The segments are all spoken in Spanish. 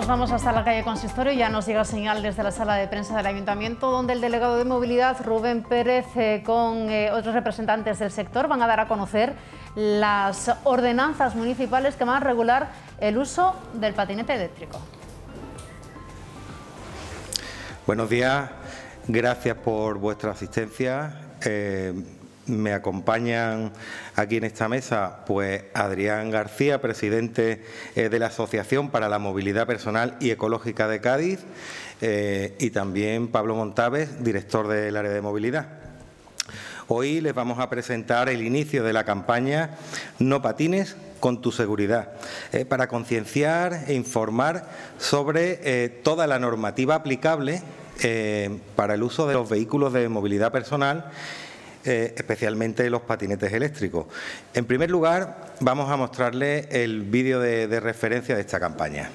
Nos vamos hasta la calle Consistorio. Ya nos llega señal desde la sala de prensa del Ayuntamiento, donde el delegado de Movilidad, Rubén Pérez, con otros representantes del sector, van a dar a conocer las ordenanzas municipales que van a regular el uso del patinete eléctrico. Buenos días, gracias por vuestra asistencia. Me acompañan aquí en esta mesa pues Adrián García, presidente de la Asociación para la Movilidad Personal y Ecológica de Cádiz, y también Pablo Montaves, director del área de movilidad. Hoy les vamos a presentar el inicio de la campaña No patines con tu seguridad, para concienciar e informar sobre toda la normativa aplicable para el uso de los vehículos de movilidad personal, especialmente los patinetes eléctricos. En primer lugar, vamos a mostrarles el vídeo de referencia de esta campaña.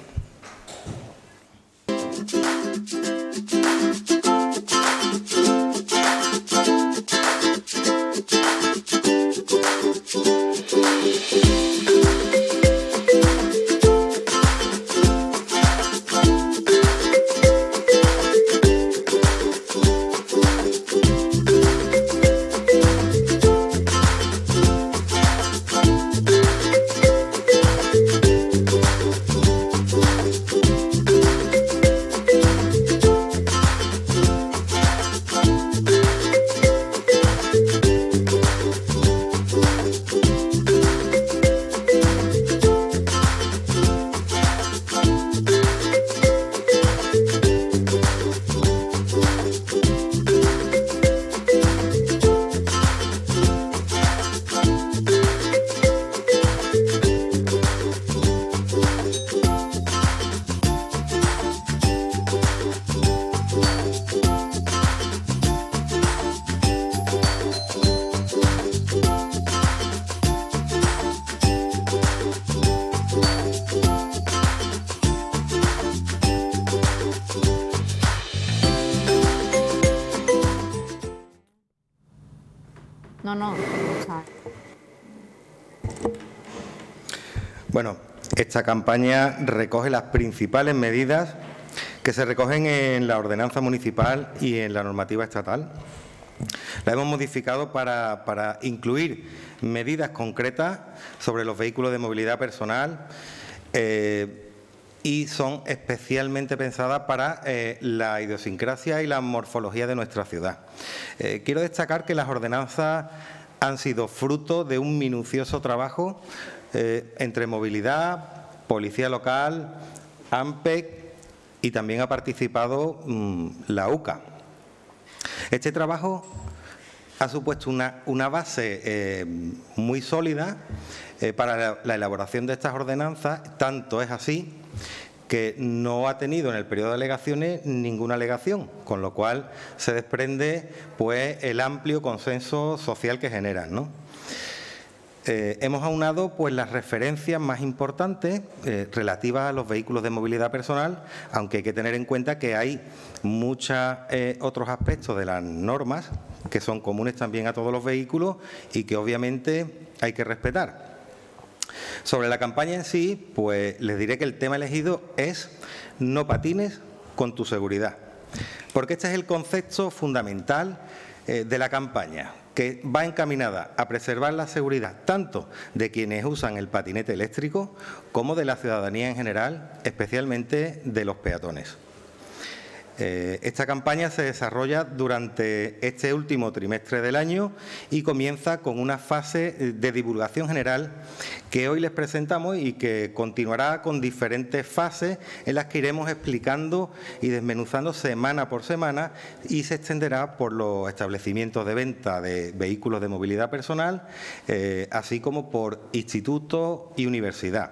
Bueno, esta campaña recoge las principales medidas que se recogen en la ordenanza municipal y en la normativa estatal. La hemos modificado para incluir medidas concretas sobre los vehículos de movilidad personal y son especialmente pensadas para la idiosincrasia y la morfología de nuestra ciudad. Quiero destacar que las ordenanzas han sido fruto de un minucioso trabajo entre movilidad, policía local, AMPEC y también ha participado la UCA. Este trabajo ha supuesto una base muy sólida para la elaboración de estas ordenanzas. Tanto es así que no ha tenido en el periodo de alegaciones ninguna alegación, con lo cual se desprende pues el amplio consenso social que generan, ¿no? Hemos aunado pues las referencias más importantes relativas a los vehículos de movilidad personal, aunque hay que tener en cuenta que hay muchos otros aspectos de las normas que son comunes también a todos los vehículos y que obviamente hay que respetar. Sobre la campaña en sí, pues les diré que el tema elegido es No patines con tu seguridad, porque este es el concepto fundamental de la campaña, que va encaminada a preservar la seguridad tanto de quienes usan el patinete eléctrico como de la ciudadanía en general, especialmente de los peatones. Esta campaña se desarrolla durante este último trimestre del año y comienza con una fase de divulgación general que hoy les presentamos y que continuará con diferentes fases en las que iremos explicando y desmenuzando semana por semana y se extenderá por los establecimientos de venta de vehículos de movilidad personal, así como por institutos y universidad.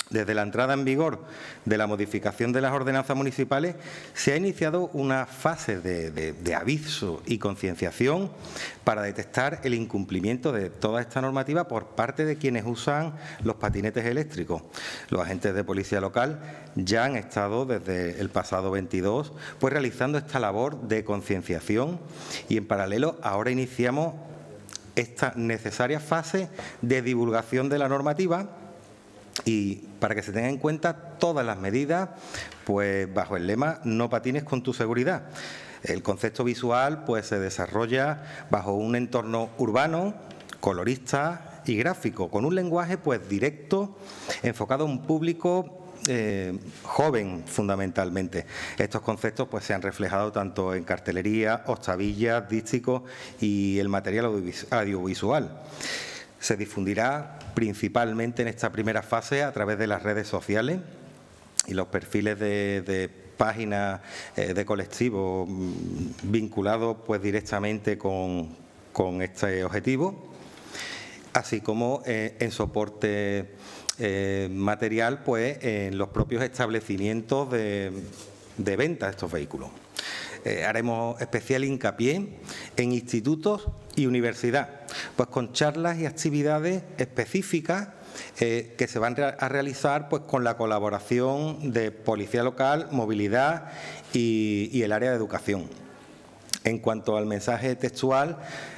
Desde la entrada en vigor de la modificación de las ordenanzas municipales se ha iniciado una fase de aviso y concienciación para detectar el incumplimiento de toda esta normativa por parte de quienes usan los patinetes eléctricos. Los agentes de policía local ya han estado desde el pasado 22 pues realizando esta labor de concienciación y en paralelo ahora iniciamos esta necesaria fase de divulgación de la normativa y para que se tengan en cuenta todas las medidas, pues bajo el lema "No patines con tu seguridad". El concepto visual pues se desarrolla bajo un entorno urbano, colorista y gráfico, con un lenguaje pues directo, enfocado a un público joven fundamentalmente. Estos conceptos pues se han reflejado tanto en cartelería, octavillas, dísticos y el material audiovisual. Se difundirá principalmente en esta primera fase a través de las redes sociales y los perfiles de páginas de colectivos vinculados pues directamente con este objetivo, así como en soporte material pues en los propios establecimientos de venta de estos vehículos. Haremos especial hincapié en institutos y universidad, pues con charlas y actividades específicas que se van a realizar pues con la colaboración de Policía Local, Movilidad y el área de educación. En cuanto al mensaje textual,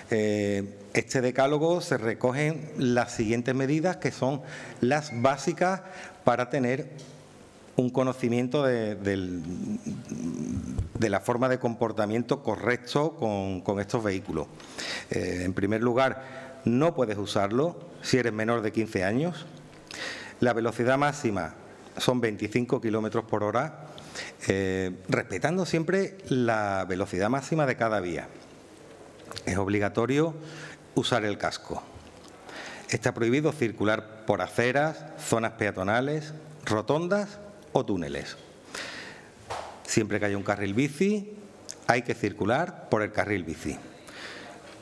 este decálogo se recogen las siguientes medidas, que son las básicas para tener un conocimiento de la forma de comportamiento correcto con estos vehículos. En primer lugar, no puedes usarlo si eres menor de 15 años. La velocidad máxima son 25 kilómetros por hora, respetando siempre la velocidad máxima de cada vía. Es obligatorio usar el casco. Está prohibido circular por aceras, zonas peatonales, rotondas o túneles. Siempre que haya un carril bici, hay que circular por el carril bici.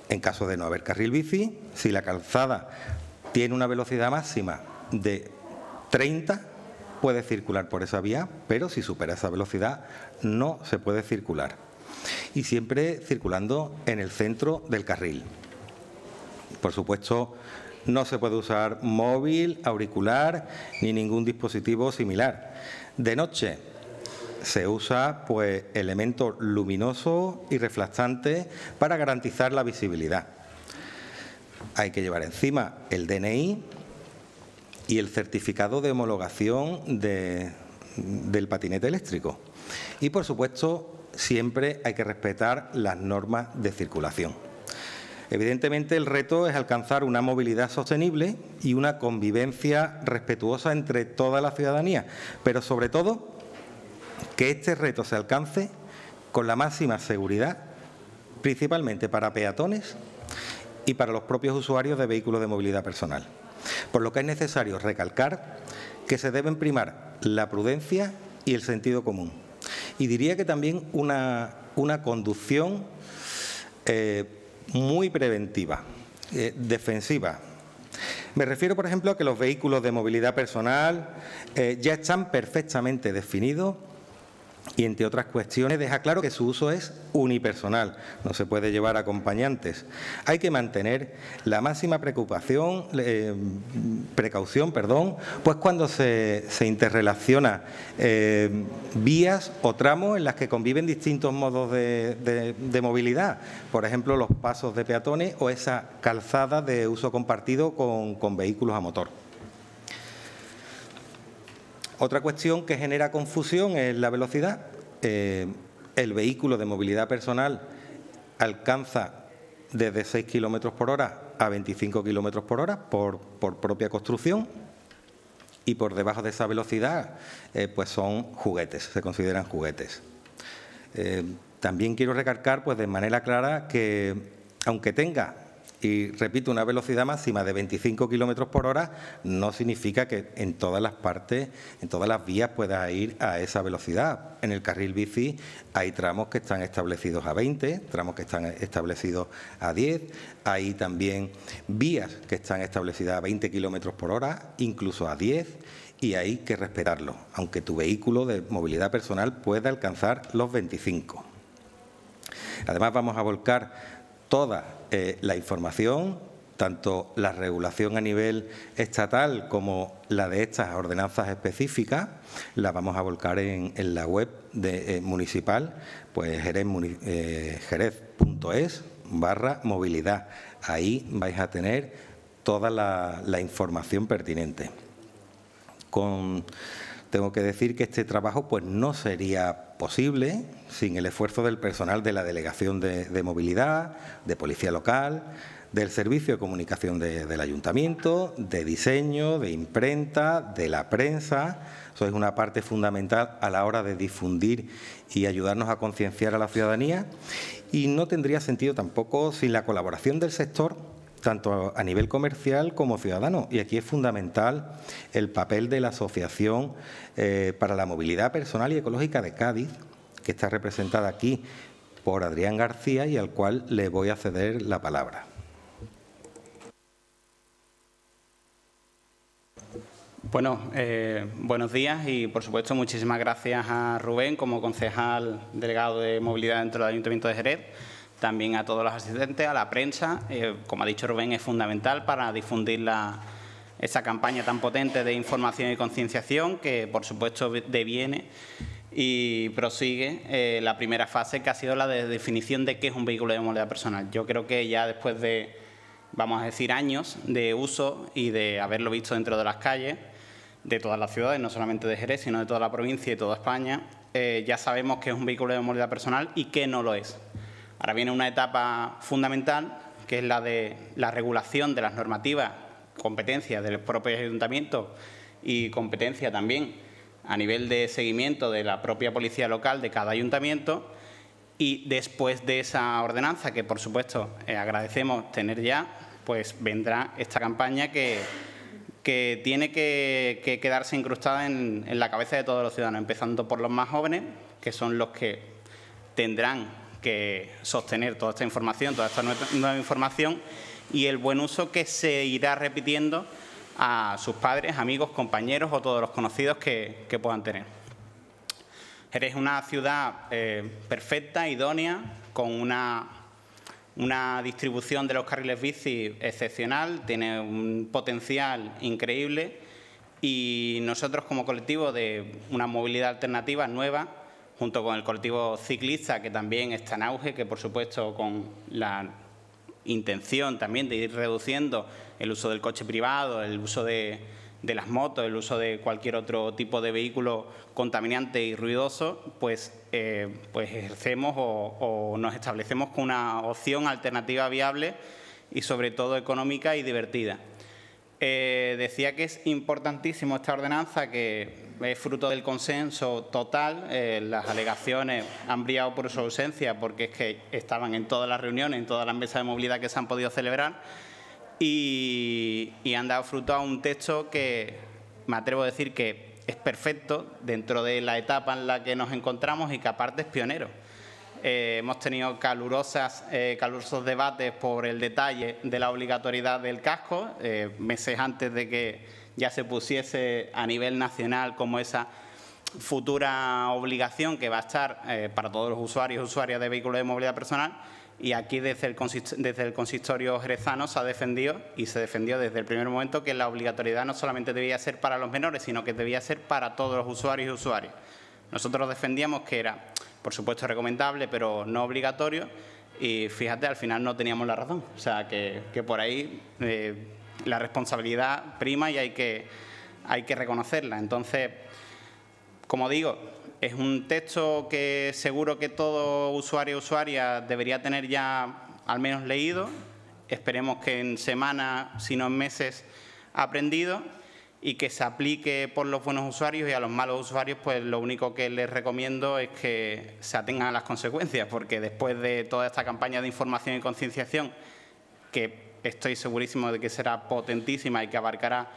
En caso de no haber carril bici, si la calzada tiene una velocidad máxima de 30, puede circular por esa vía, pero si supera esa velocidad no se puede circular. Y siempre circulando en el centro del carril. Por supuesto, no se puede usar móvil, auricular ni ningún dispositivo similar. De noche se usa pues elementos luminosos y reflectantes para garantizar la visibilidad. Hay que llevar encima el DNI y el certificado de homologación del patinete eléctrico. Y por supuesto, siempre hay que respetar las normas de circulación. Evidentemente, el reto es alcanzar una movilidad sostenible y una convivencia respetuosa entre toda la ciudadanía, pero sobre todo que este reto se alcance con la máxima seguridad, principalmente para peatones y para los propios usuarios de vehículos de movilidad personal. Por lo que es necesario recalcar que se deben primar la prudencia y el sentido común. Y diría que también una conducción muy preventiva, defensiva. Me refiero, por ejemplo, a que los vehículos de movilidad personal ya están perfectamente definidos y, entre otras cuestiones, deja claro que su uso es unipersonal, no se puede llevar acompañantes. Hay que mantener la máxima precaución, pues cuando se interrelaciona vías o tramos en las que conviven distintos modos de movilidad, por ejemplo, los pasos de peatones o esa calzada de uso compartido con vehículos a motor. Otra cuestión que genera confusión es la velocidad. El vehículo de movilidad personal alcanza desde 6 kilómetros por hora a 25 kilómetros por hora por propia construcción, y por debajo de esa velocidad pues son juguetes, se consideran juguetes. También quiero recalcar pues de manera clara que aunque tenga, y repito, una velocidad máxima de 25 kilómetros por hora, no significa que en todas las partes, en todas las vías puedas ir a esa velocidad. En el carril bici hay tramos que están establecidos a 20, tramos que están establecidos a 10, hay también vías que están establecidas a 20 kilómetros por hora, incluso a 10, y hay que respetarlo, aunque tu vehículo de movilidad personal pueda alcanzar los 25. Además, vamos a volcar toda la información, tanto la regulación a nivel estatal como la de estas ordenanzas específicas, la vamos a volcar en la web municipal, pues jerez.es/movilidad. Ahí vais a tener toda la información pertinente. Tengo que decir que este trabajo pues, no sería posible sin el esfuerzo del personal de la Delegación de Movilidad, de Policía Local, del Servicio de Comunicación del Ayuntamiento, de diseño, de imprenta, de la prensa. Eso es una parte fundamental a la hora de difundir y ayudarnos a concienciar a la ciudadanía. Y no tendría sentido tampoco sin la colaboración del sector, tanto a nivel comercial como ciudadano. Y aquí es fundamental el papel de la Asociación para la Movilidad Personal y Ecológica de Cádiz, que está representada aquí por Adrián García y al cual le voy a ceder la palabra. Bueno, buenos días y, por supuesto, muchísimas gracias a Rubén como concejal delegado de movilidad dentro del Ayuntamiento de Jerez, también a todos los asistentes, a la prensa. Como ha dicho Rubén, es fundamental para difundir esa campaña tan potente de información y concienciación que, por supuesto, deviene y prosigue la primera fase, que ha sido la de definición de qué es un vehículo de movilidad personal. Yo creo que ya después de, vamos a decir, años de uso y de haberlo visto dentro de las calles, de todas las ciudades, no solamente de Jerez, sino de toda la provincia y toda España, ya sabemos qué es un vehículo de movilidad personal y qué no lo es. Ahora viene una etapa fundamental, que es la de la regulación de las normativas, competencias del propio ayuntamiento y competencia también a nivel de seguimiento de la propia policía local de cada ayuntamiento. Y después de esa ordenanza, que por supuesto agradecemos tener ya, pues vendrá esta campaña que tiene que quedarse incrustada en la cabeza de todos los ciudadanos, empezando por los más jóvenes, que son los que tendrán que sostener toda esta información, toda esta nueva información, y el buen uso que se irá repitiendo a sus padres, amigos, compañeros o todos los conocidos que puedan tener. Jerez es una ciudad perfecta, idónea, con una distribución de los carriles bici excepcional, tiene un potencial increíble y nosotros como colectivo de una movilidad alternativa nueva, junto con el colectivo ciclista, que también está en auge, que por supuesto con la intención también de ir reduciendo el uso del coche privado, el uso de las motos, el uso de cualquier otro tipo de vehículo contaminante y ruidoso, pues ejercemos o nos establecemos con una opción alternativa viable y sobre todo económica y divertida. Decía que es importantísimo esta ordenanza, que es fruto del consenso total. Las alegaciones han brillado por su ausencia porque es que estaban en todas las reuniones, en todas las mesas de movilidad que se han podido celebrar y han dado fruto a un texto que me atrevo a decir que es perfecto dentro de la etapa en la que nos encontramos y que aparte es pionero. Hemos tenido calurosos debates por el detalle de la obligatoriedad del casco, meses antes de que ya se pusiese a nivel nacional como esa futura obligación que va a estar para todos los usuarios y usuarias de vehículos de movilidad personal. Y aquí desde el consistorio jerezano se ha defendido y se defendió desde el primer momento que la obligatoriedad no solamente debía ser para los menores, sino que debía ser para todos los usuarios y usuarias. Nosotros defendíamos que era, por supuesto, recomendable, pero no obligatorio, y fíjate, al final no teníamos la razón. O sea, que por ahí la responsabilidad prima y hay que reconocerla. Entonces, como digo, es un texto que seguro que todo usuario o usuaria debería tener ya al menos leído. Esperemos que en semanas, si no en meses, aprendido y que se aplique por los buenos usuarios, y a los malos usuarios pues lo único que les recomiendo es que se atengan a las consecuencias, porque después de toda esta campaña de información y concienciación, que estoy segurísimo de que será potentísima y que abarcará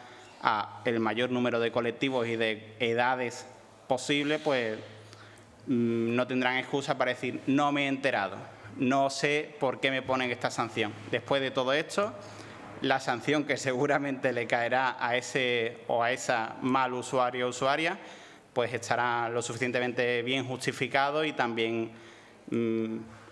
a el mayor número de colectivos y de edades posible, pues no tendrán excusa para decir no me he enterado, no sé por qué me ponen esta sanción. Después de todo esto, la sanción que seguramente le caerá a ese o a esa mal usuario o usuaria, pues estará lo suficientemente bien justificado y también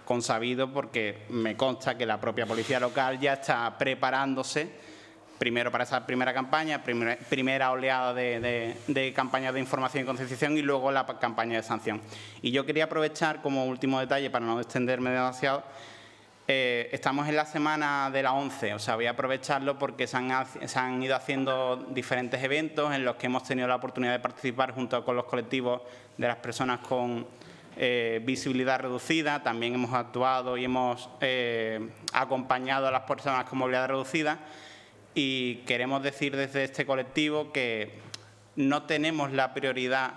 consabido, porque me consta que la propia policía local ya está preparándose primero para esa primera campaña, primera oleada de campañas de información y concienciación y luego la campaña de sanción. Y yo quería aprovechar como último detalle, para no extenderme demasiado, estamos en la semana de la 11, o sea, voy a aprovecharlo porque se han ido haciendo diferentes eventos en los que hemos tenido la oportunidad de participar junto con los colectivos de las personas con visibilidad reducida. También hemos actuado y hemos acompañado a las personas con movilidad reducida, y queremos decir desde este colectivo que no tenemos la prioridad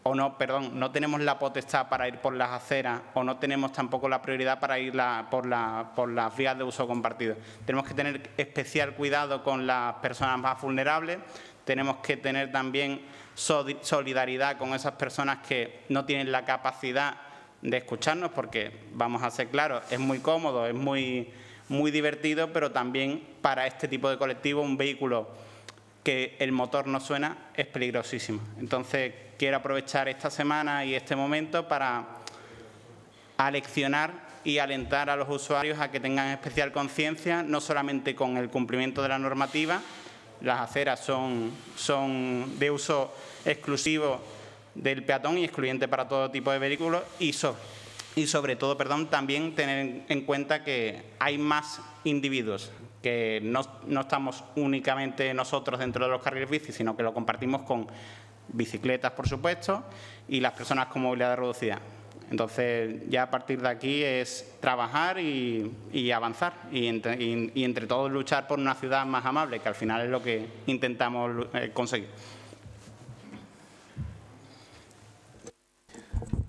no tenemos la potestad para ir por las aceras, o no tenemos tampoco la prioridad para ir por las vías de uso compartido. Tenemos que tener especial cuidado con las personas más vulnerables, tenemos que tener también solidaridad con esas personas que no tienen la capacidad de escucharnos, porque, vamos a ser claros, es muy cómodo, es muy divertido, pero también para este tipo de colectivo un vehículo que el motor no suena es peligrosísimo. Entonces, quiero aprovechar esta semana y este momento para aleccionar y alentar a los usuarios a que tengan especial conciencia, no solamente con el cumplimiento de la normativa. Las aceras son de uso exclusivo del peatón y excluyente para todo tipo de vehículos, y sobre todo, también tener en cuenta que hay más individuos, que no estamos únicamente nosotros dentro de los carriles bici, sino que lo compartimos con bicicletas, por supuesto, y las personas con movilidad reducida. Entonces, ya a partir de aquí es trabajar y avanzar, y entre todos luchar por una ciudad más amable, que al final es lo que intentamos conseguir.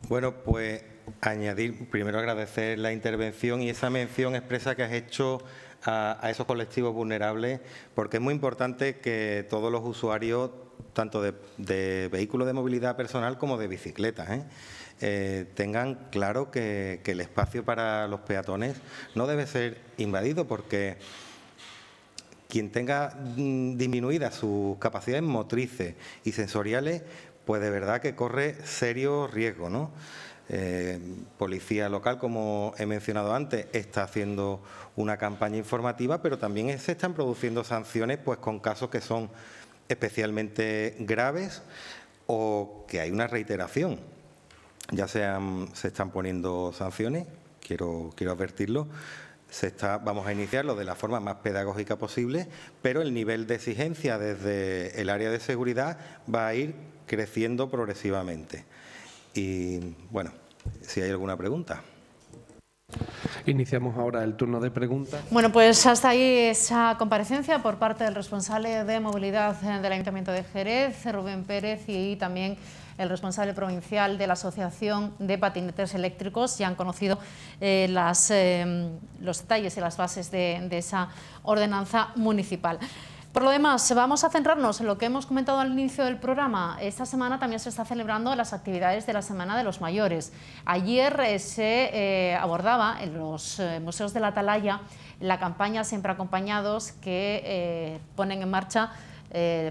Bueno, pues añadir, primero agradecer la intervención y esa mención expresa que has hecho a esos colectivos vulnerables, porque es muy importante que todos los usuarios, tanto de vehículos de movilidad personal como de bicicletas, tengan claro que el espacio para los peatones no debe ser invadido, porque quien tenga disminuidas sus capacidades motrices y sensoriales, pues de verdad que corre serio riesgo, ¿no? Policía local, como he mencionado antes, está haciendo una campaña informativa, pero también se están produciendo sanciones, pues con casos que son especialmente graves o que hay una reiteración. Ya se están poniendo sanciones, quiero advertirlo. Vamos a iniciarlo de la forma más pedagógica posible, pero el nivel de exigencia desde el área de seguridad va a ir creciendo progresivamente. Y bueno, si hay alguna pregunta. Iniciamos ahora el turno de preguntas. Bueno, pues hasta ahí esa comparecencia por parte del responsable de movilidad del Ayuntamiento de Jerez, Rubén Pérez, y también el responsable provincial de la Asociación de Patinetes Eléctricos. Ya han conocido los detalles y las bases de esa ordenanza municipal. Por lo demás, vamos a centrarnos en lo que hemos comentado al inicio del programa. Esta semana también se está celebrando las actividades de la Semana de los Mayores. Ayer se abordaba en los museos de la Atalaya la campaña Siempre Acompañados, que ponen en marcha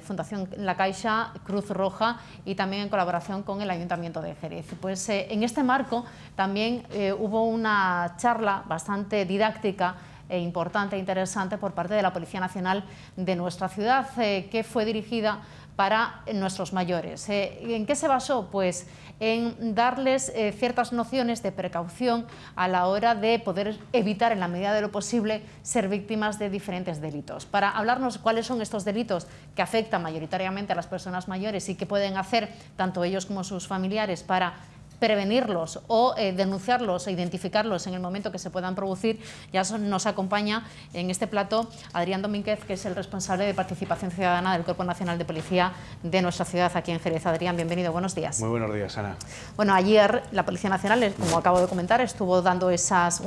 Fundación La Caixa, Cruz Roja, y también en colaboración con el Ayuntamiento de Jerez. Pues en este marco también hubo una charla bastante didáctica importante e interesante por parte de la Policía Nacional de nuestra ciudad, que fue dirigida para nuestros mayores. ¿En qué se basó? Pues en darles ciertas nociones de precaución a la hora de poder evitar, en la medida de lo posible, ser víctimas de diferentes delitos. Para hablarnos cuáles son estos delitos que afectan mayoritariamente a las personas mayores y qué pueden hacer tanto ellos como sus familiares para prevenirlos o denunciarlos o identificarlos en el momento que se puedan producir, ya nos acompaña en este plató Adrián Domínguez, que es el responsable de participación ciudadana del Cuerpo Nacional de Policía de nuestra ciudad, aquí en Jerez. Adrián, bienvenido, buenos días. Muy buenos días, Ana. Bueno, ayer la Policía Nacional, como acabo de comentar, estuvo dando esas,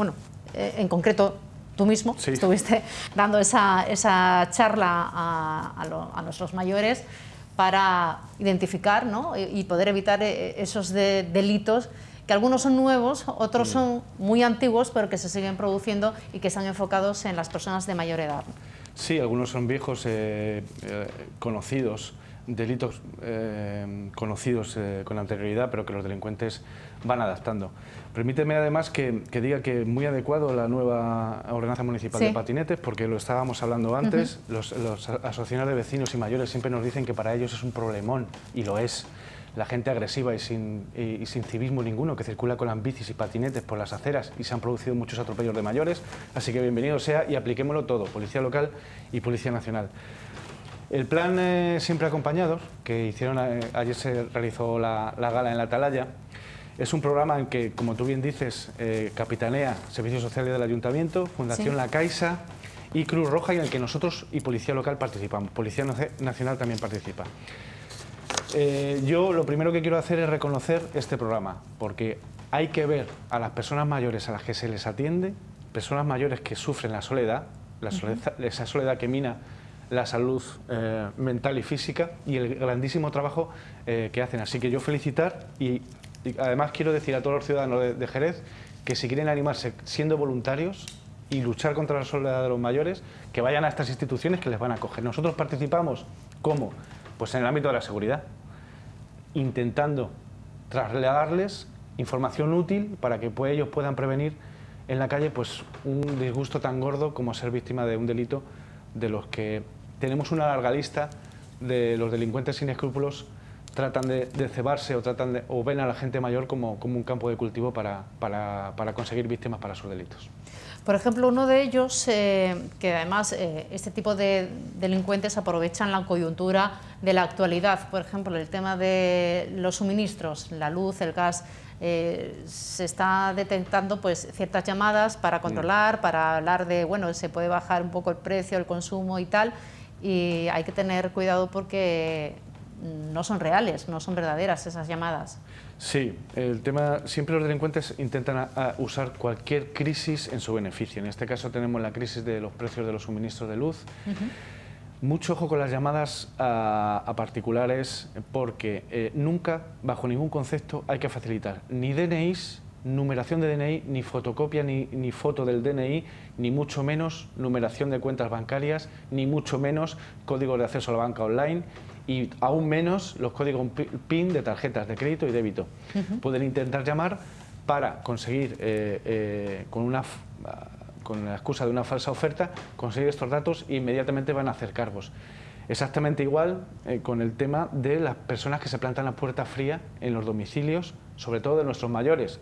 en concreto tú mismo estuviste dando esa charla a nuestros mayores para identificar, ¿no?, y poder evitar esos delitos, que algunos son nuevos, otros son muy antiguos, pero que se siguen produciendo y que están enfocados en las personas de mayor edad. Sí, algunos son viejos, conocidos, delitos conocidos con anterioridad, pero que los delincuentes van adaptando. Permíteme además que diga que muy adecuado la nueva ordenanza municipal de patinetes, porque lo estábamos hablando antes. Los asociaciones de vecinos y mayores siempre nos dicen que para ellos es un problemón, y lo es. la gente agresiva y sin civismo ninguno, que circula con las bicis y patinetes por las aceras, y se han producido muchos atropellos de mayores. Así que bienvenido sea y apliquémoslo todo, Policía Local y Policía Nacional. El plan Siempre Acompañados, que hicieron, ayer se realizó la gala en la Atalaya, es un programa en que, como tú bien dices, capitanea Servicios Sociales del Ayuntamiento, Fundación La Caixa y Cruz Roja, y en el que nosotros y Policía Local participamos. Policía Nacional también participa. Yo lo primero que quiero hacer es reconocer este programa, porque hay que ver a las personas mayores a las que se les atiende, personas mayores que sufren la soledad, esa soledad que mina la salud mental y física, y el grandísimo trabajo que hacen. Así que yo felicitar y además quiero decir a todos los ciudadanos de Jerez que si quieren animarse siendo voluntarios y luchar contra la soledad de los mayores, que vayan a estas instituciones que les van a acoger. Nosotros participamos, ¿cómo? Pues en el ámbito de la seguridad, intentando trasladarles información útil para que ellos puedan prevenir en la calle pues un disgusto tan gordo como ser víctima de un delito de los que tenemos una larga lista de los delincuentes sin escrúpulos. Tratan de cebarse o ven a la gente mayor como un campo de cultivo para conseguir víctimas para sus delitos. Por ejemplo, uno de ellos, que además este tipo de delincuentes aprovechan la coyuntura de la actualidad. Por ejemplo, el tema de los suministros, la luz, el gas, se está detectando pues ciertas llamadas para controlar, para hablar de, bueno, se puede bajar un poco el precio, el consumo y tal, y hay que tener cuidado porque no son reales, no son verdaderas esas llamadas. Sí, el tema, siempre los delincuentes intentan usar cualquier crisis en su beneficio. En este caso tenemos la crisis de los precios de los suministros de luz. Mucho ojo con las llamadas a particulares, porque nunca, bajo ningún concepto, hay que facilitar ni DNIs, numeración de DNI, ni fotocopia ni foto del DNI, ni mucho menos numeración de cuentas bancarias, ni mucho menos códigos de acceso a la banca online, y aún menos los códigos PIN de tarjetas de crédito y débito. Pueden intentar llamar para conseguir, con la excusa de una falsa oferta, conseguir estos datos e inmediatamente van a hacer cargos. Exactamente igual con el tema de las personas que se plantan a puerta fría en los domicilios, sobre todo de nuestros mayores.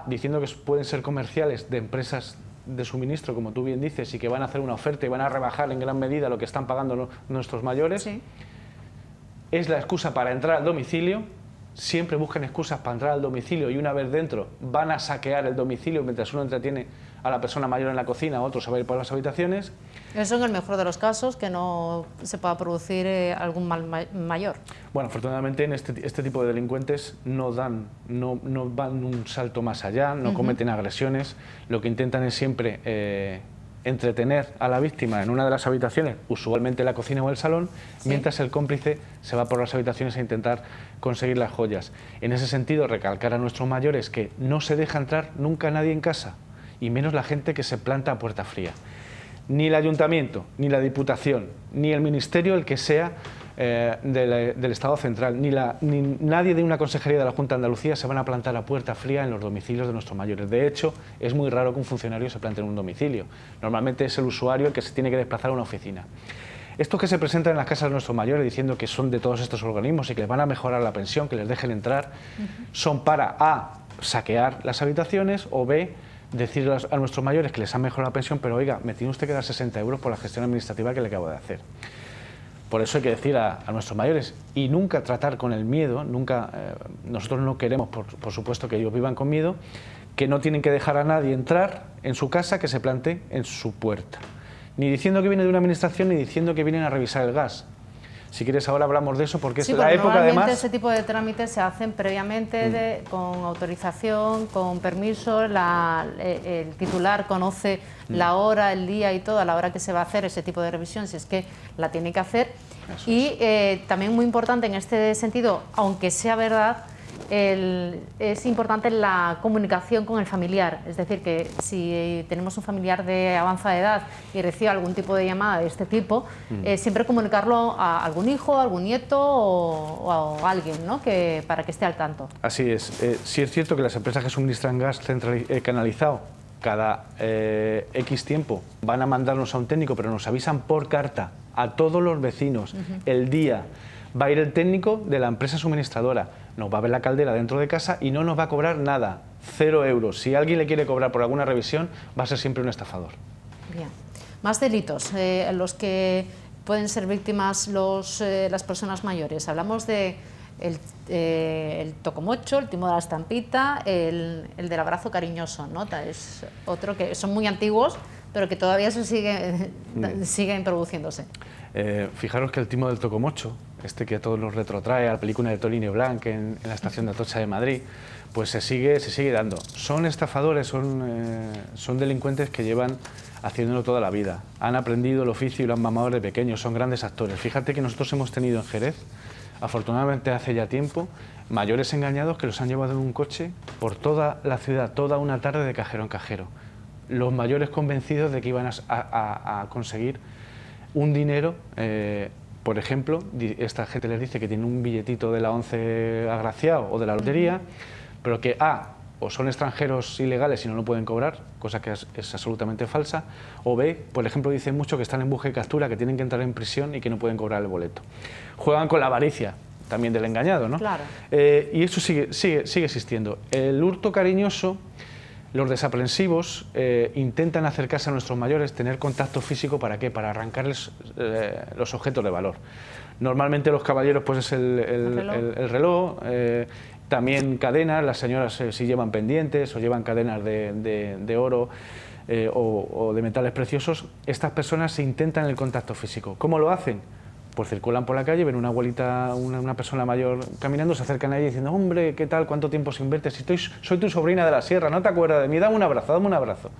Diciendo que pueden ser comerciales de empresas de suministro, como tú bien dices, y que van a hacer una oferta y van a rebajar en gran medida lo que están pagando nuestros mayores. Sí. Es la excusa para entrar al domicilio. Siempre buscan excusas para entrar al domicilio y una vez dentro van a saquear el domicilio mientras uno entretiene a la persona mayor en la cocina, otro se va a ir por las habitaciones. Eso en el mejor de los casos, que no se pueda producir algún mal mayor. Bueno, afortunadamente en este tipo de delincuentes no van un salto más allá, no cometen agresiones, lo que intentan es siempre entretener a la víctima en una de las habitaciones, usualmente la cocina o el salón, mientras el cómplice se va por las habitaciones a intentar conseguir las joyas. En ese sentido, recalcar a nuestros mayores que no se deja entrar nunca nadie en casa, y menos la gente que se planta a puerta fría. Ni el Ayuntamiento, ni la Diputación, ni el Ministerio, el que sea del Estado Central, ni nadie de una consejería de la Junta de Andalucía se van a plantar a puerta fría en los domicilios de nuestros mayores. De hecho, es muy raro que un funcionario se plante en un domicilio. Normalmente es el usuario el que se tiene que desplazar a una oficina. Estos que se presentan en las casas de nuestros mayores diciendo que son de todos estos organismos y que les van a mejorar la pensión, que les dejen entrar, son para A, saquear las habitaciones, o B, decirle a nuestros mayores que les han mejorado la pensión, pero oiga, me tiene usted que dar 60 euros por la gestión administrativa que le acabo de hacer. Por eso hay que decir a nuestros mayores, y nunca tratar con el miedo, nosotros no queremos, por supuesto, que ellos vivan con miedo, que no tienen que dejar a nadie entrar en su casa que se plantee en su puerta. Ni diciendo que viene de una administración, ni diciendo que vienen a revisar el gas. Si quieres ahora hablamos de eso, porque es la época además... ese tipo de trámites se hacen previamente con autorización, con permiso, el titular conoce la hora, el día y todo, a la hora que se va a hacer ese tipo de revisión, si es que la tiene que hacer. Eso y también muy importante en este sentido, aunque sea verdad, es importante la comunicación con el familiar, es decir, que si tenemos un familiar de avanzada edad y recibe algún tipo de llamada de este tipo, siempre comunicarlo a algún hijo, a algún nieto o a alguien, ¿no? Para que esté al tanto. Así es. Sí es cierto que las empresas que suministran gas canalizado cada X tiempo van a mandarnos a un técnico, pero nos avisan por carta a todos los vecinos el día va a ir el técnico de la empresa suministradora, nos va a ver la caldera dentro de casa y no nos va a cobrar nada, 0 euros. Si alguien le quiere cobrar por alguna revisión, va a ser siempre un estafador. Bien. Más delitos en los que pueden ser víctimas las personas mayores. Hablamos de el tocomocho, el timo de la estampita, el del abrazo cariñoso, ¿no? Es otro que son muy antiguos, pero que todavía siguen produciéndose. Fijaros que el timo del tocomocho, que a todos nos retrotrae a la película de Tolino Blanc en la estación de Atocha de Madrid, pues se sigue dando. Son estafadores, son delincuentes que llevan haciéndolo toda la vida. Han aprendido el oficio y lo han mamado desde pequeños, son grandes actores. Fíjate que nosotros hemos tenido en Jerez, afortunadamente hace ya tiempo, mayores engañados que los han llevado en un coche por toda la ciudad, toda una tarde de cajero en cajero. Los mayores convencidos de que iban a conseguir un dinero, por ejemplo, esta gente les dice que tiene un billetito de la 11 agraciado o de la lotería, pero que o son extranjeros ilegales y no lo pueden cobrar, cosa que es absolutamente falsa, o B, por ejemplo, dicen mucho que están en búsqueda y captura, que tienen que entrar en prisión y que no pueden cobrar el boleto. Juegan con la avaricia también del engañado, ¿no? Claro. Y eso sigue existiendo. El hurto cariñoso, los desaprensivos intentan acercarse a nuestros mayores, tener contacto físico, ¿para qué? Para arrancarles los objetos de valor. Normalmente los caballeros pues es el reloj, también cadenas, las señoras si llevan pendientes o llevan cadenas de oro o de metales preciosos, estas personas se intentan el contacto físico. ¿Cómo lo hacen? Pues circulan por la calle, ven una abuelita, una persona mayor caminando, se acercan a ella diciendo: hombre, ¿qué tal? ¿Cuánto tiempo sin verte? Si soy tu sobrina de la sierra, ¿no te acuerdas de mí? Dame un abrazo, dame un abrazo.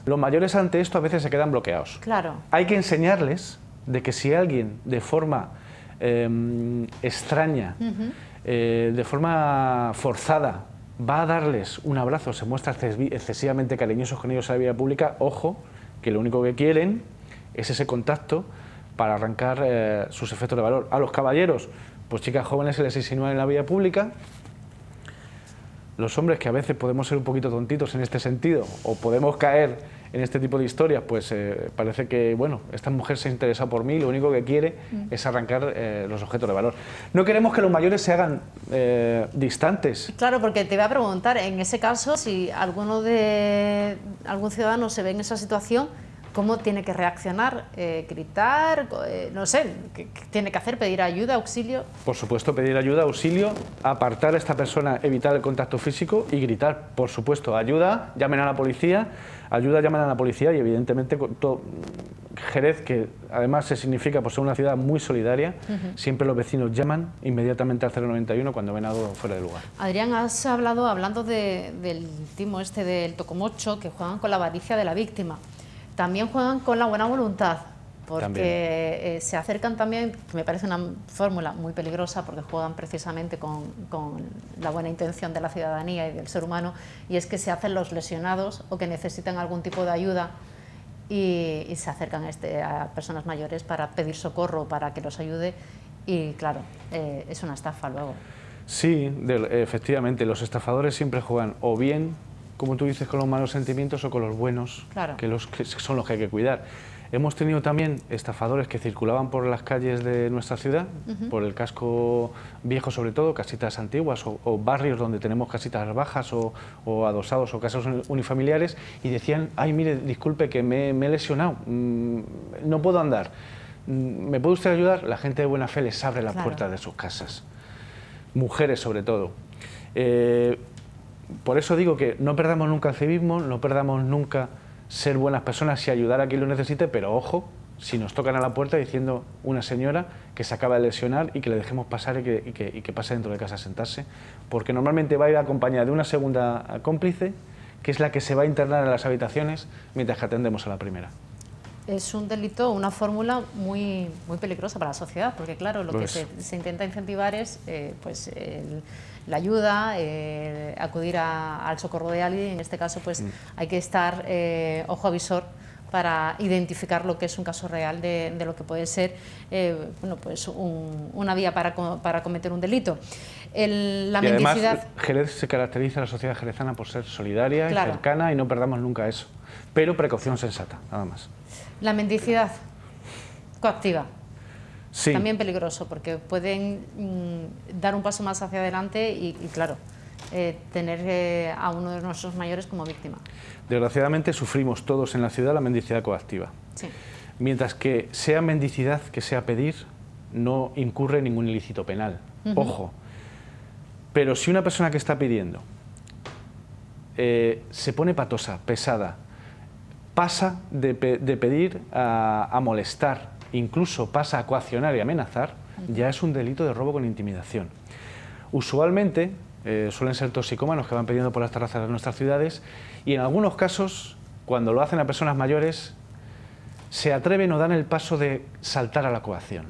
Los mayores ante esto a veces se quedan bloqueados. Claro. Hay que enseñarles de que si alguien de forma extraña, de forma forzada, va a darles un abrazo, se muestra excesivamente cariñosos con ellos en la vía pública, ojo, que lo único que quieren es ese contacto para arrancar sus efectos de valor. A los caballeros, pues chicas jóvenes se les insinúa en la vía pública. Los hombres, que a veces podemos ser un poquito tontitos en este sentido, o podemos caer en este tipo de historias, pues parece que, bueno, esta mujer se ha interesado por mí, lo único que quiere es arrancar los objetos de valor. No queremos que los mayores se hagan distantes. Claro, porque te iba a preguntar, en ese caso, si algún ciudadano se ve en esa situación, ¿cómo tiene que reaccionar? ¿Gritar? No sé, ¿qué tiene que hacer? ¿Pedir ayuda, auxilio? Por supuesto, pedir ayuda, auxilio, apartar a esta persona, evitar el contacto físico y gritar, por supuesto, ayuda, llamen a la policía, y evidentemente Jerez, que además se significa por ser una ciudad muy solidaria, siempre los vecinos llaman inmediatamente al 091 cuando ven algo fuera de lugar. Adrián, has hablando del timo del tocomocho, que juegan con la avaricia de la víctima. También juegan con la buena voluntad, porque se acercan también, me parece una fórmula muy peligrosa, porque juegan precisamente con la buena intención de la ciudadanía y del ser humano, y es que se hacen los lesionados o que necesitan algún tipo de ayuda y se acercan a personas mayores para pedir socorro, para que los ayude, y claro, es una estafa luego. Sí, efectivamente, los estafadores siempre juegan o bien, como tú dices, con los malos sentimientos o con los buenos, claro, que son los que hay que cuidar. Hemos tenido también estafadores que circulaban por las calles de nuestra ciudad, por el casco viejo sobre todo, casitas antiguas o barrios donde tenemos casitas bajas o adosados o casas unifamiliares, y decían: ay, mire, disculpe que me he lesionado, no puedo andar, ¿me puede usted ayudar? La gente de buena fe les abre las puertas de sus casas, mujeres sobre todo. Por eso digo que no perdamos nunca el civismo, no perdamos nunca ser buenas personas y ayudar a quien lo necesite, pero ojo, si nos tocan a la puerta diciendo una señora que se acaba de lesionar y que le dejemos pasar y que pase dentro de casa a sentarse, porque normalmente va a ir acompañada de una segunda cómplice, que es la que se va a internar en las habitaciones mientras que atendemos a la primera. Es un delito, una fórmula muy peligrosa para la sociedad, porque claro, lo que se intenta incentivar es la ayuda, acudir al socorro de alguien. En este caso pues hay que estar ojo avisor para identificar lo que es un caso real de lo que puede ser una vía para cometer un delito. La mendicidad... Además, Jerez se caracteriza, la sociedad jerezana, por ser solidaria y cercana, y no perdamos nunca eso. Pero precaución sensata, nada más. La mendicidad coactiva. Sí. También peligroso, porque pueden dar un paso más hacia adelante y claro, tener a uno de nuestros mayores como víctima. Desgraciadamente sufrimos todos en la ciudad la mendicidad coactiva. Sí. Mientras que sea mendicidad, que sea pedir, no incurre en ningún ilícito penal. Ojo. Pero si una persona que está pidiendo se pone patosa, pesada, pasa de pedir a molestar, incluso pasa a coaccionar y amenazar, ya es un delito de robo con intimidación. Usualmente suelen ser toxicómanos que van pidiendo por las terrazas de nuestras ciudades y en algunos casos, cuando lo hacen a personas mayores, se atreven o dan el paso de saltar a la coacción.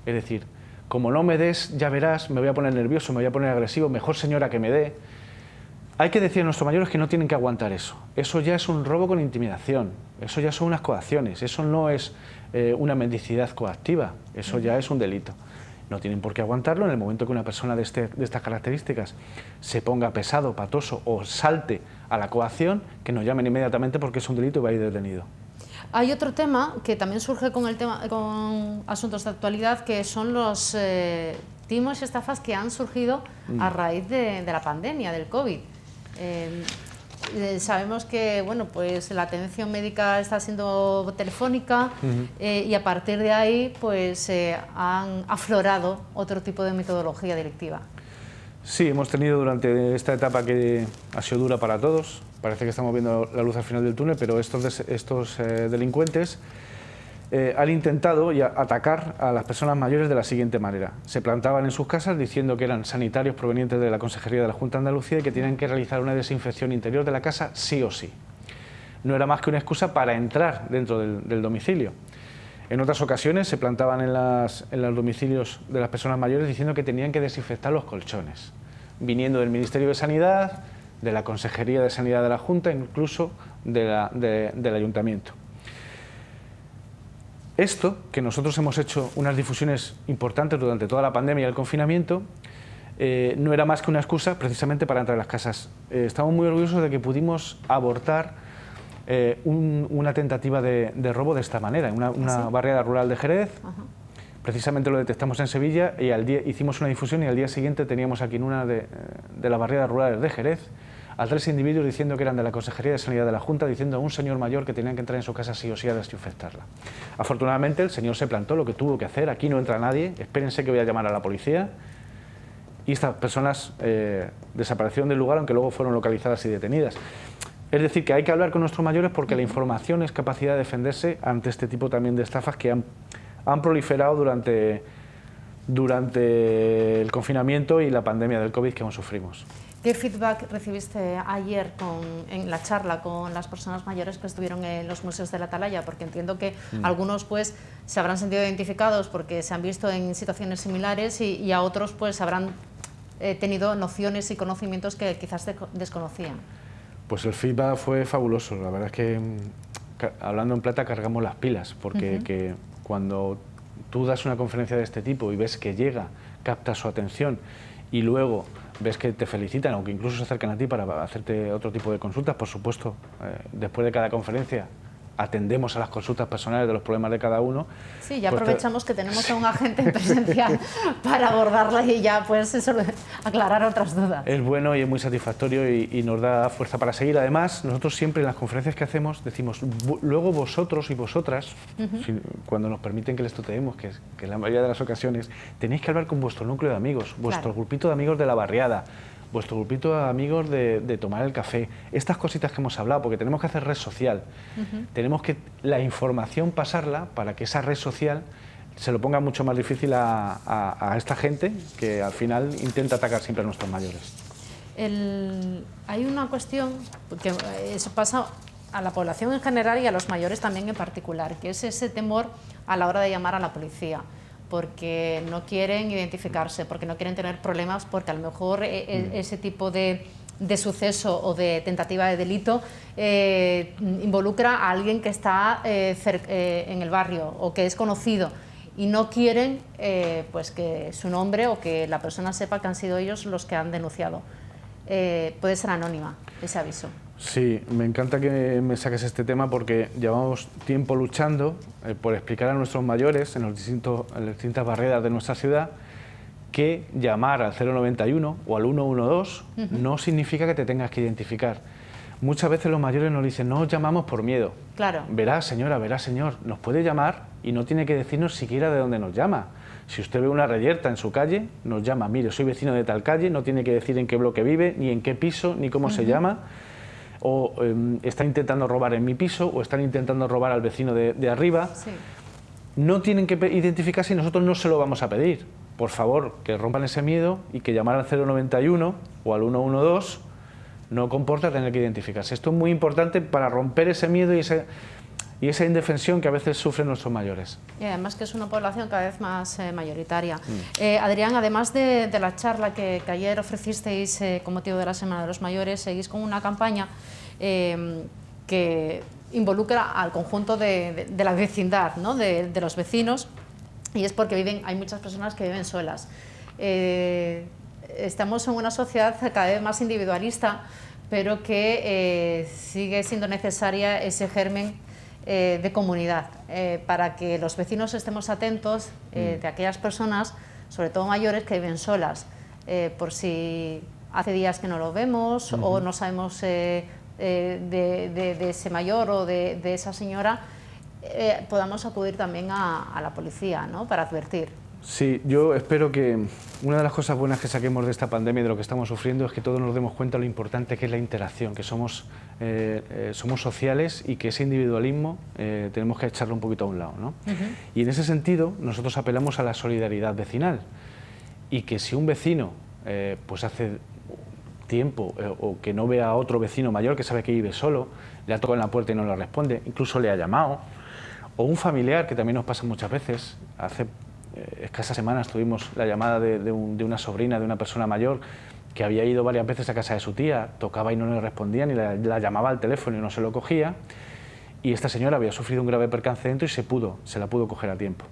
Es decir, como no me des, ya verás, me voy a poner nervioso, me voy a poner agresivo, mejor señora que me dé. Hay que decir a nuestros mayores que no tienen que aguantar eso. Eso ya es un robo con intimidación, eso ya son unas coacciones, eso no es una mendicidad coactiva, eso ya es un delito. No tienen por qué aguantarlo. En el momento que una persona de estas características se ponga pesado, patoso o salte a la coacción, que nos llamen inmediatamente porque es un delito y va a ir detenido. Hay otro tema que también surge con asuntos de actualidad, que son los timos y estafas que han surgido a raíz de la pandemia, del COVID. Sabemos que bueno, pues la atención médica está siendo telefónica y a partir de ahí pues, han aflorado otro tipo de metodología delictiva. Sí, hemos tenido durante esta etapa que ha sido dura para todos, parece que estamos viendo la luz al final del túnel, pero estos delincuentes han intentado atacar a las personas mayores de la siguiente manera. Se plantaban en sus casas diciendo que eran sanitarios provenientes de la Consejería de la Junta de Andalucía y que tenían que realizar una desinfección interior de la casa sí o sí. No era más que una excusa para entrar dentro del domicilio. En otras ocasiones se plantaban en los domicilios de las personas mayores diciendo que tenían que desinfectar los colchones, viniendo del Ministerio de Sanidad, de la Consejería de Sanidad de la Junta, incluso del Ayuntamiento. Esto, que nosotros hemos hecho unas difusiones importantes durante toda la pandemia y el confinamiento, no era más que una excusa precisamente para entrar a las casas. Estamos muy orgullosos de que pudimos abortar una tentativa de robo de esta manera, en una barriada rural de Jerez. Precisamente lo detectamos en Sevilla y hicimos una difusión y al día siguiente teníamos aquí en una de las barriadas rurales de Jerez a 3 individuos diciendo que eran de la Consejería de Sanidad de la Junta, diciendo a un señor mayor que tenían que entrar en su casa sí o sí a desinfectarla. Afortunadamente el señor se plantó lo que tuvo que hacer, aquí no entra nadie, espérense que voy a llamar a la policía, y estas personas desaparecieron del lugar, aunque luego fueron localizadas y detenidas. Es decir, que hay que hablar con nuestros mayores porque la información es capacidad de defenderse ante este tipo también de estafas que han proliferado durante el confinamiento y la pandemia del COVID que aún sufrimos. ¿Qué feedback recibiste ayer en la charla con las personas mayores que estuvieron en los museos de la Atalaya? Porque entiendo que algunos pues, se habrán sentido identificados porque se han visto en situaciones similares y a otros pues, habrán tenido nociones y conocimientos que quizás desconocían. Pues el feedback fue fabuloso. La verdad es que, hablando en plata, cargamos las pilas, porque que cuando tú das una conferencia de este tipo y ves que llega, capta su atención y luego ves que te felicitan, aunque incluso se acercan a ti para hacerte otro tipo de consultas, por supuesto, después de cada conferencia atendemos a las consultas personales de los problemas de cada uno. Sí, ya pues aprovechamos que tenemos a un agente en presencia para abordarla y ya pues eso, aclarar otras dudas. Es bueno y es muy satisfactorio y nos da fuerza para seguir. Además, nosotros siempre en las conferencias que hacemos decimos, luego vosotros y vosotras, cuando nos permiten que les tuteemos, que en la mayoría de las ocasiones, tenéis que hablar con vuestro núcleo de amigos, vuestro grupito de amigos de la barriada, vuestro grupito de amigos de tomar el café, estas cositas que hemos hablado, porque tenemos que hacer red social, tenemos que la información pasarla para que esa red social se lo ponga mucho más difícil a esta gente que al final intenta atacar siempre a nuestros mayores. Hay una cuestión que eso pasa a la población en general y a los mayores también en particular, que es ese temor a la hora de llamar a la policía, porque no quieren identificarse, porque no quieren tener problemas, porque a lo mejor ese tipo de suceso o de tentativa de delito involucra a alguien que está en el barrio o que es conocido y no quieren pues que su nombre o que la persona sepa que han sido ellos los que han denunciado. Puede ser anónima ese aviso. Sí, me encanta que me saques este tema porque llevamos tiempo luchando por explicar a nuestros mayores en las distintas barreras de nuestra ciudad que llamar al 091 o al 112 no significa que te tengas que identificar. Muchas veces los mayores nos dicen, no os llamamos por miedo. Claro. Verá, señora, verá, señor, nos puede llamar y no tiene que decirnos siquiera de dónde nos llama. Si usted ve una reyerta en su calle, nos llama, mire, soy vecino de tal calle, no tiene que decir en qué bloque vive, ni en qué piso, ni cómo se llama, o están intentando robar en mi piso, o están intentando robar al vecino de arriba. Sí. No tienen que identificarse y nosotros no se lo vamos a pedir. Por favor, que rompan ese miedo y que llamar al 091 o al 112 no comporta tener que identificarse. Esto es muy importante para romper ese miedo y esa indefensión que a veces sufren nuestros mayores. Y además que es una población cada vez más mayoritaria. Adrián, además de la charla que ayer ofrecisteis con motivo de la Semana de los Mayores, seguís con una campaña que involucra al conjunto de la vecindad, ¿no? de los vecinos, y es porque hay muchas personas que viven solas. Estamos en una sociedad cada vez más individualista, pero que sigue siendo necesaria ese germen de comunidad, para que los vecinos estemos atentos de aquellas personas, sobre todo mayores, que viven solas, por si hace días que no lo vemos o no sabemos de ese mayor o de esa señora, podamos acudir también a la policía, ¿no? Para advertir. Sí, yo espero que una de las cosas buenas que saquemos de esta pandemia y de lo que estamos sufriendo es que todos nos demos cuenta de lo importante que es la interacción, que somos sociales y que ese individualismo tenemos que echarlo un poquito a un lado, ¿no? Y en ese sentido nosotros apelamos a la solidaridad vecinal y que si un vecino pues hace tiempo o que no ve a otro vecino mayor que sabe que vive solo, le ha tocado en la puerta y no le responde, incluso le ha llamado, o un familiar, que también nos pasa muchas veces. Hace escasas semanas tuvimos la llamada de una sobrina de una persona mayor que había ido varias veces a casa de su tía, tocaba y no le respondían y la llamaba al teléfono y no se lo cogía, y esta señora había sufrido un grave percance dentro y se la pudo coger a tiempo.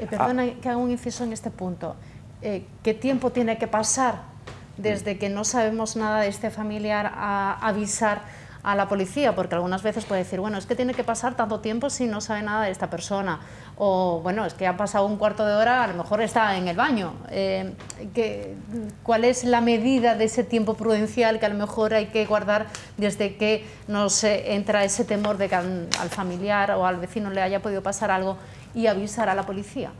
Perdona que haga un inciso en este punto. ¿Qué tiempo tiene que pasar desde que no sabemos nada de este familiar a avisar a la policía? Porque algunas veces puede decir, bueno, es que tiene que pasar tanto tiempo si no sabe nada de esta persona, o bueno, es que ha pasado un cuarto de hora, a lo mejor está en el baño. ¿Cuál es la medida de ese tiempo prudencial que a lo mejor hay que guardar desde que nos entra ese temor de que al familiar o al vecino le haya podido pasar algo y avisar a la policía?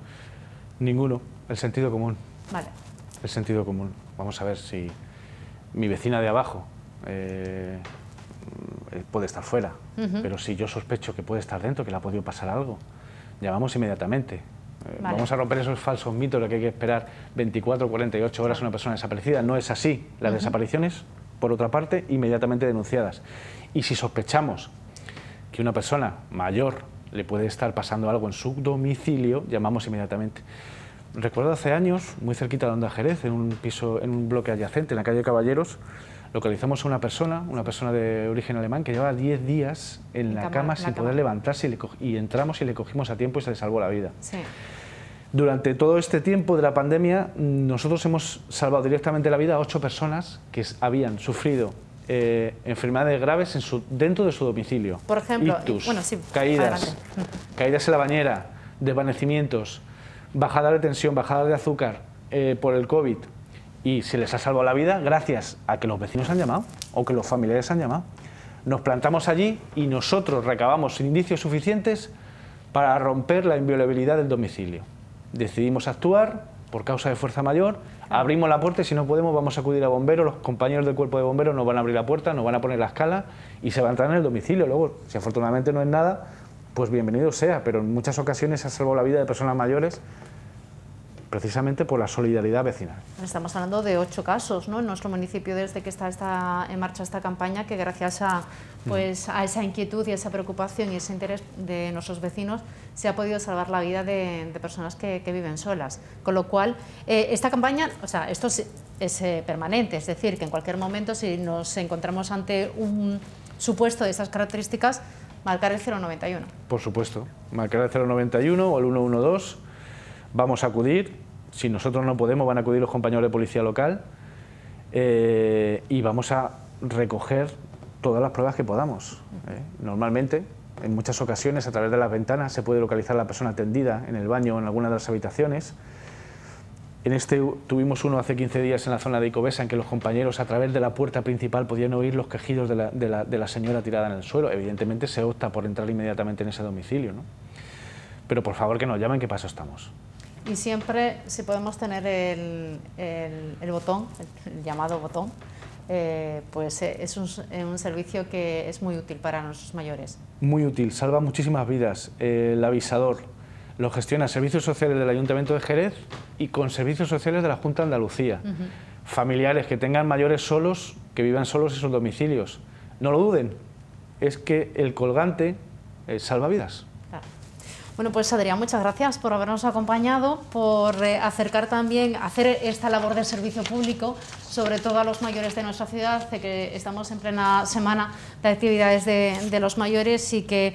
Ninguno, el sentido común. Vale. El sentido común. Vamos a ver si mi vecina de abajo puede estar fuera, pero si yo sospecho que puede estar dentro, que le ha podido pasar algo, llamamos inmediatamente. Vale. Vamos a romper esos falsos mitos de que hay que esperar 24 o 48 horas a una persona desaparecida. No es así. Las desapariciones, por otra parte, inmediatamente denunciadas. Y si sospechamos que una persona mayor le puede estar pasando algo en su domicilio, llamamos inmediatamente. Recuerdo hace años, muy cerquita de Onda Jerez, en un piso, en un bloque adyacente, en la calle Caballeros, localizamos a una persona de origen alemán que llevaba 10 días en la cama sin poder levantarse, y entramos y le cogimos a tiempo y se le salvó la vida. Sí. Durante todo este tiempo de la pandemia, nosotros hemos salvado directamente la vida a 8 personas que habían sufrido enfermedades graves dentro de su domicilio. Por ejemplo, ictus, caídas en la bañera, desvanecimientos, bajada de tensión, bajada de azúcar por el COVID, y se les ha salvado la vida gracias a que los vecinos han llamado o que los familiares han llamado. Nos plantamos allí y nosotros recabamos indicios suficientes para romper la inviolabilidad del domicilio. Decidimos actuar por causa de fuerza mayor, abrimos la puerta y si no podemos vamos a acudir a bomberos, los compañeros del cuerpo de bomberos nos van a abrir la puerta, nos van a poner la escala y se va a entrar en el domicilio. Luego, si afortunadamente no es nada, pues bienvenido sea, pero en muchas ocasiones se ha salvado la vida de personas mayores precisamente por la solidaridad vecinal. Estamos hablando de 8 casos, ¿no?, en nuestro municipio desde que está en marcha esta campaña, que gracias a esa inquietud y esa preocupación y ese interés de nuestros vecinos se ha podido salvar la vida de personas que viven solas. Con lo cual, esta campaña, o sea, esto es permanente, es decir, que en cualquier momento, si nos encontramos ante un supuesto de estas características, marcar el 091. Por supuesto, marcar el 091 o el 112, vamos a acudir. Si nosotros no podemos, van a acudir los compañeros de policía local y vamos a recoger todas las pruebas que podamos. Normalmente, en muchas ocasiones, a través de las ventanas se puede localizar a la persona atendida en el baño o en alguna de las habitaciones. En este tuvimos uno hace 15 días en la zona de Icovesa, en que los compañeros a través de la puerta principal podían oír los quejidos de la señora tirada en el suelo. Evidentemente se opta por entrar inmediatamente en ese domicilio, ¿no? Pero por favor que nos llamen, que para eso estamos. Y siempre, si podemos tener el botón, el llamado botón, pues es un servicio que es muy útil para nuestros mayores. Muy útil, salva muchísimas vidas. El avisador lo gestiona Servicios Sociales del Ayuntamiento de Jerez y con Servicios Sociales de la Junta de Andalucía. Familiares que tengan mayores solos, que vivan solos en sus domicilios. No lo duden, es que el colgante salva vidas. Claro. Bueno, pues Adrián, muchas gracias por habernos acompañado, por acercar también, hacer esta labor de servicio público, sobre todo a los mayores de nuestra ciudad, de que estamos en plena semana de actividades de los mayores y que,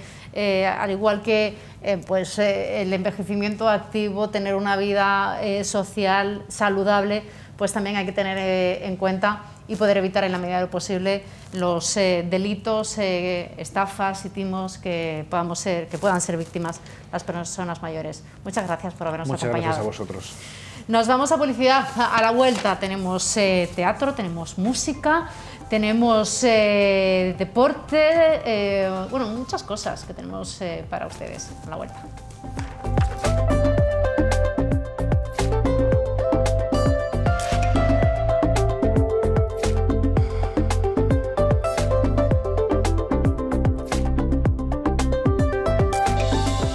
al igual que el envejecimiento activo, tener una vida social saludable, pues también hay que tener en cuenta y poder evitar en la medida de lo posible los delitos, estafas y timos que puedan ser víctimas las personas mayores. Muchas gracias por habernos acompañado. Muchas gracias a vosotros. Nos vamos a publicidad. A la vuelta tenemos teatro, tenemos música, tenemos deporte, bueno, muchas cosas que tenemos para ustedes a la vuelta.